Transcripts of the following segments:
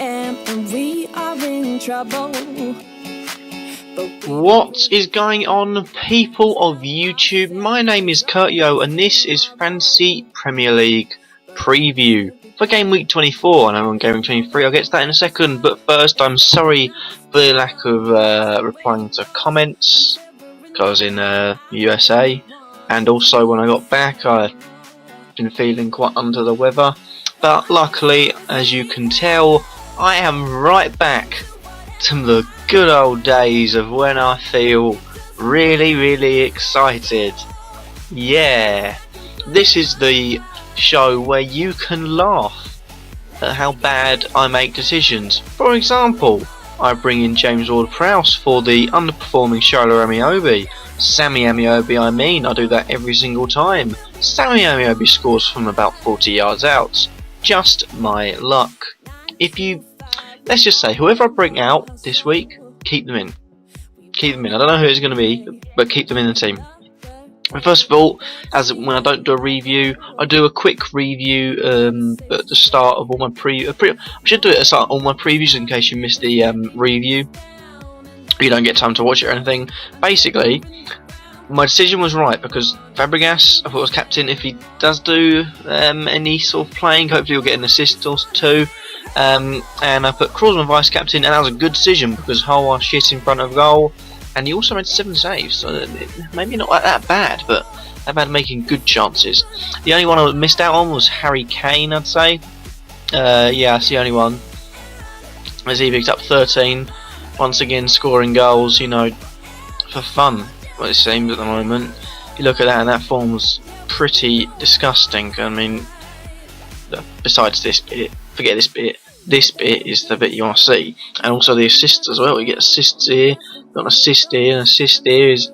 And we are in trouble. What is going on, people of YouTube? My name is Kurtyoy and this is Fantasy Premier League preview for Game Week 24. I know I'm on Game Week 23, I'll get to that in a second, but first I'm sorry for the lack of replying to comments, because in USA, and also when I got back I've been feeling quite under the weather, but luckily, as you can tell, I am right back to the good old days of when I feel really excited. Yeah, this is the show where you can laugh at how bad I make decisions. For example, I bring in James Ward-Prowse for the underperforming Shiloh Amiobi. Sammy Amiobi, I mean, I do that every single time. Sammy Amiobi scores from about 40 yards out. Just my luck. Let's just say, whoever I bring out this week, keep them in. Keep them in. I don't know who it's going to be, but keep them in the team. But first of all, when I don't do a review, I do a quick review at the start of all my I should do it at the start of all my previews in case you missed the review. You don't get time to watch it or anything. Basically, my decision was right because Fabregas, I thought was captain. If he does do any sort of playing, hopefully he'll get an assist or two. And I put Kroos vice captain, and that was a good decision because Hull are shit in front of goal, and he also made 7 saves, so maybe not that bad, but they've had making good chances. The only one I missed out on was Harry Kane, I'd say. Yeah, that's the only one. As he picked up 13, once again scoring goals, you know, for fun. What it seems at the moment. If you look at that, and that form's pretty disgusting. I mean, besides this bit, forget this bit. This bit is the bit you want to see, and also the assists as well. You get assists here, got an assist here, and assist here. He's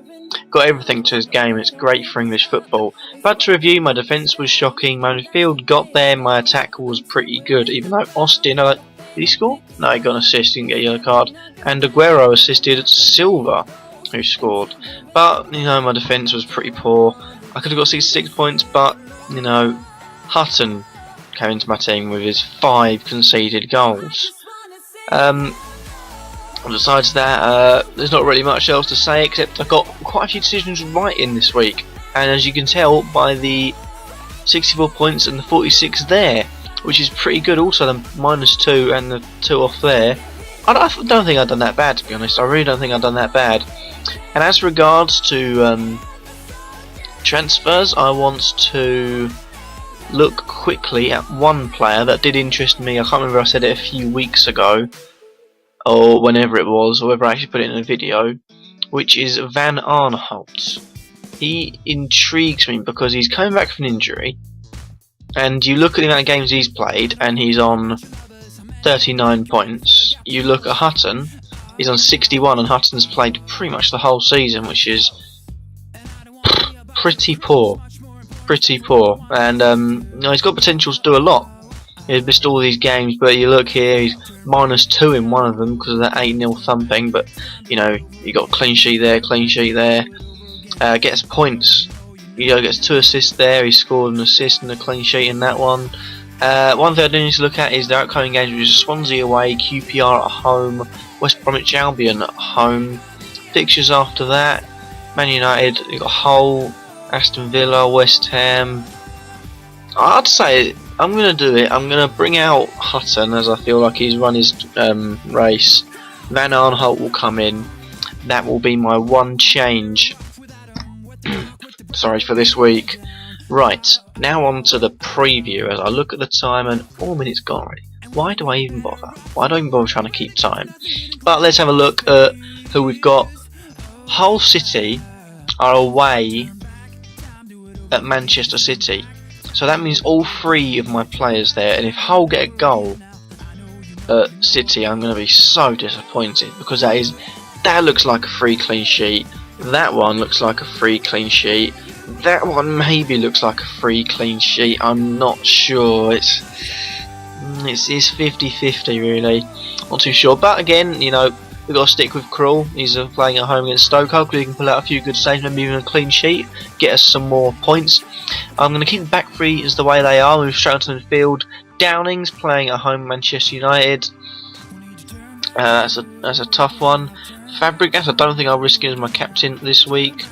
got everything to his game. It's great for English football. But to review, my defence was shocking. My midfield got there. My attack was pretty good, even though Austin, did he score? No, he got an assist. Didn't get a yellow card. And Aguero assisted Silva, who scored. But you know, my defence was pretty poor. I could have got 66 points, but you know, Hutton came into my team with his 5 conceded goals. Besides that, there's not really much else to say except I got quite a few decisions right in this week, and as you can tell by the 64 points and the 46 there, which is pretty good. Also the -2 and the 2 off there. I don't think I've done that bad, to be honest. I really don't think I've done that bad. And as regards to transfers, I want to look quickly at one player that did interest me. I can't remember if I said it a few weeks ago or whenever it was, or whether I actually put it in a video, which is Van Aanholt. He intrigues me because he's coming back from an injury, and you look at the amount of games he's played and he's on 39 points. You look at Hutton, he's on 61, and Hutton's played pretty much the whole season, which is pretty poor. And you know, he's got potential to do a lot. He's missed all these games, but you look here, he's -2 in one of them because of that 8-0 thumping. But you know, you got clean sheet there, gets points. You know, gets 2 assists there. He scored an assist and a clean sheet in that one. One thing I do need to look at is their upcoming games, which is Swansea away, QPR at home, West Bromwich Albion at home. Fixtures after that: Man United, you got Hull, Aston Villa, West Ham. I'd say I'm going to do it. I'm going to bring out Hutton as I feel like he's run his race. Van Aanholt will come in. That will be my one change. Sorry for this week. Right, now on to the preview as I look at the time, and 4 minutes gone already. Why do I even bother? Why do I even bother trying to keep time? But let's have a look at who we've got. Hull City are away at Manchester City, so that means all 3 of my players there, and if Hull get a goal at City, I'm going to be so disappointed because that looks like a free clean sheet. That one looks like a free clean sheet. That one maybe looks like a free clean sheet. I'm not sure. It's 50-50 really. Not too sure. But again, you know, we've got to stick with Krul. He's playing at home against Stoke. Hopefully he can pull out a few good saves, maybe even a clean sheet, get us some more points. I'm going to keep the back three as the way they are. Move straight onto the field. Downing's playing at home Manchester United. That's a tough one. Fabregas, I don't think I'll risk him as my captain this week.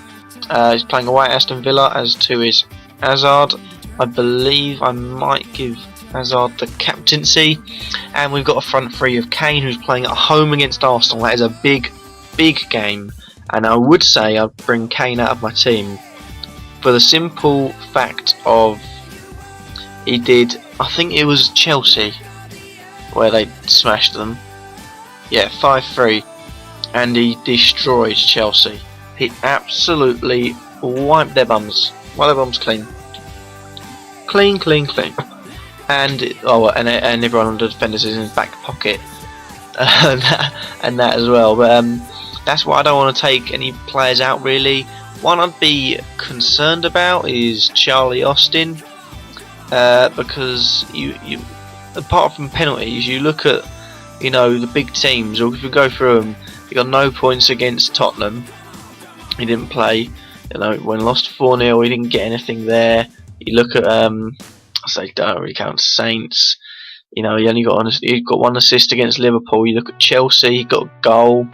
He's playing away at Aston Villa, as too is Hazard. I believe I might give Hazard the captaincy. And we've got a front three of Kane, who's playing at home against Arsenal. That is a big game. And I would say I'd bring Kane out of my team for the simple fact of he did, I think it was Chelsea where they smashed them. Yeah, 5-3. And he destroyed Chelsea. He absolutely wiped their bums. Wiped their bums clean. Clean. And everyone on the defenders is in his back pocket. and that as well. But that's why I don't want to take any players out really. One I'd be concerned about is Charlie Austin. Because you apart from penalties, you look at the big teams, or if you go through them, he got no points against Tottenham. He didn't play. When lost 4-0, he didn't get anything there. You look at don't really count Saints. He only got one assist against Liverpool. You look at Chelsea, he got a goal,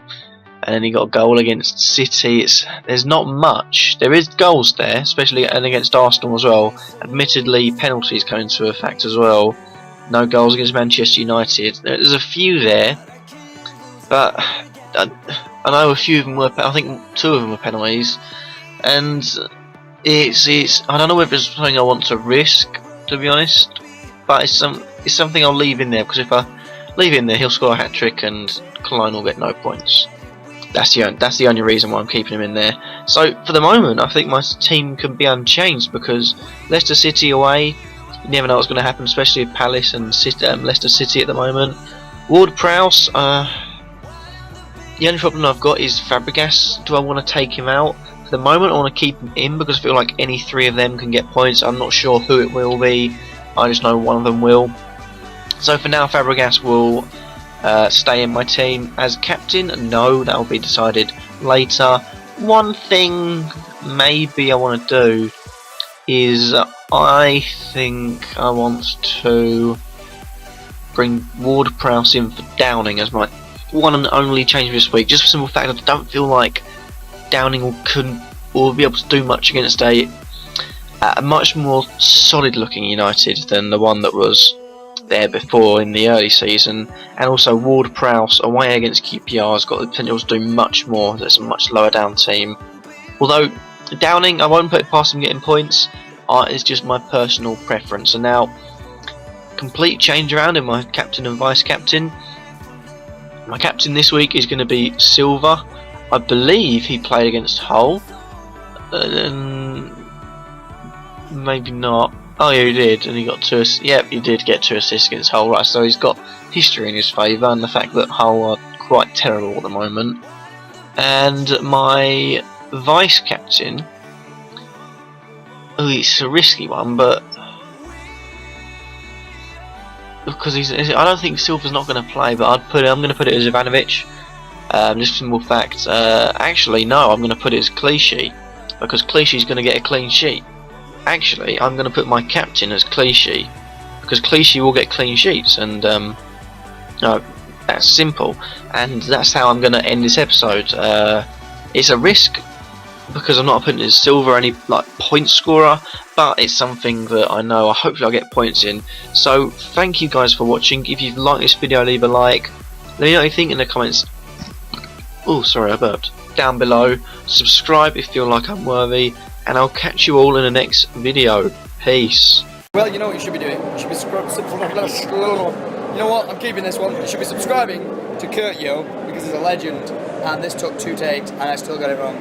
and then he got a goal against City. There's not much. There is goals there, especially and against Arsenal as well. Admittedly, penalties come into effect as well. No goals against Manchester United. There's a few there, but I know a few of them were. I think 2 of them were penalties, and it's. I don't know if it's something I want to risk, to be honest, but it's something I'll leave in there, because if I leave him there, he'll score a hat trick and Cologne will get no points. That's the only reason why I'm keeping him in there. So for the moment, I think my team can be unchanged, because Leicester City away. You never know what's going to happen, especially with Palace and Leicester City at the moment. Ward-Prowse, the only problem I've got is Fabregas. Do I want to take him out? For the moment I want to keep him in, because I feel like any 3 of them can get points. I'm not sure who it will be, I just know one of them will. So for now, Fabregas will stay in my team as captain. No, that will be decided later. One thing maybe I want to do is I think I want to bring Ward-Prowse in for Downing as my one and only change this week, just for the simple fact that I don't feel like Downing will be able to do much against a much more solid looking United than the one that was there before in the early season. And also Ward-Prowse away against QPR has got the potential to do much more. That's a much lower down team. Although Downing, I won't put it past him getting points. It's just my personal preference. And now, complete change around in my captain and vice captain. My captain this week is going to be Silva. I believe he played against Hull. Maybe not. Oh yeah, he did, and he got 2 assists. Yep, he did get 2 assists against Hull, right, so he's got history in his favour, and the fact that Hull are quite terrible at the moment. And my vice-captain, it's a risky one, but because I don't think Silva's not going to play, but I'm going to put it as Ivanovic. Just a simple fact. Actually, no, I'm going to put it as Clichy, because Clichy's going to get a clean sheet. Actually, I'm going to put my captain as Clichy, because Clichy will get clean sheets, and no, that's simple. And that's how I'm going to end this episode. It's a risk, because I'm not putting it as Silva any point scorer, but it's something that I know hopefully I'll get points in. So thank you guys for watching. If you've liked this video, leave a like. Let me know what you think in the comments. Oh, sorry, I burped. Down below. Subscribe if you feel like I'm worthy, and I'll catch you all in the next video. Peace. Well, you know what you should be doing? You should be You know what? I'm keeping this one. You should be subscribing to Kurtyoy, because he's a legend, and this took 2 takes and I still got it wrong.